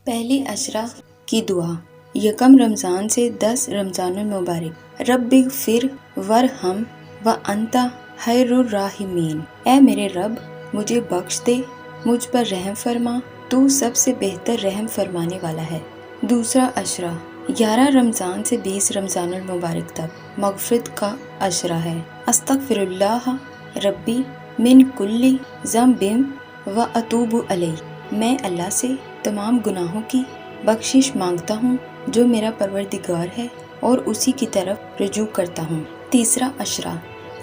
پہلی عشرہ کی دعا، یکم رمضان سے 10 رمضان المبارک۔ رب اغفر ورحم وانت خیر الراحمین۔ اے میرے رب، مجھے بخش دے، مجھ پر رحم فرما، تو سب سے بہتر رحم فرمانے والا ہے۔ دوسرا عشرہ 11 رمضان سے 20 رمضان المبارک تک مغفرت کا عشرہ ہے۔ استغفر اللہ ربی من کل ذنب واتوب الیہ۔ میں اللہ سے تمام گناہوں کی بخشش مانگتا ہوں جو میرا پروردگار ہے، اور اسی کی طرف رجوع کرتا ہوں۔ تیسرا عشرہ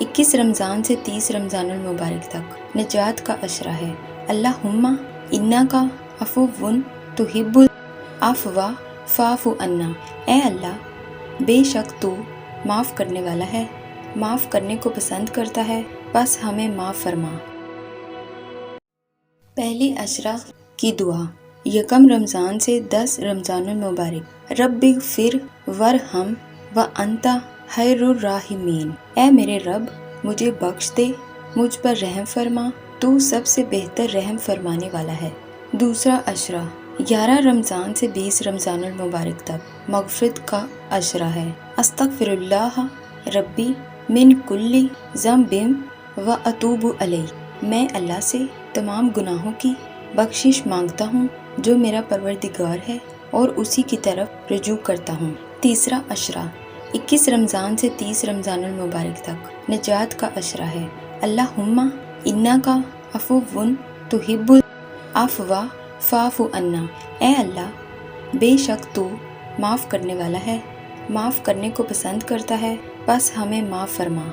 21 رمضان سے 30 رمضان المبارک تک نجات کا عشرہ ہے۔ اللہم انک عفو تحب العفو فاعف عنا۔ اے اللہ، بے شک تو معاف کرنے والا ہے، معاف کرنے کو پسند کرتا ہے، بس ہمیں معاف فرما۔ پہلی عشرہ کی دعا، یکم رمضان سے 10 رمضان المبارک۔ رب اغفر ورحم وانت خیر الراحمین۔ اے میرے رب، مجھے بخش دے، مجھ پر رحم فرما، تو سب سے بہتر رحم فرمانے والا ہے۔ دوسرا عشرہ 11 رمضان سے 20 رمضان المبارک تک مغفرت کا عشرہ ہے۔ استغفر اللہ ربی من کل ذنب واتوب الیہ۔ میں اللہ سے تمام گناہوں کی بخشش مانگتا ہوں جو میرا پروردگار ہے، اور اسی کی طرف رجوع کرتا ہوں۔ تیسرا عشرہ 21 رمضان سے 30 رمضان المبارک تک نجات کا عشرہ ہے۔ اللہم انک عفو تحب العفو فاعف عنا۔ اے اللہ، بے شک تو معاف کرنے والا ہے، معاف کرنے کو پسند کرتا ہے، بس ہمیں معاف فرما۔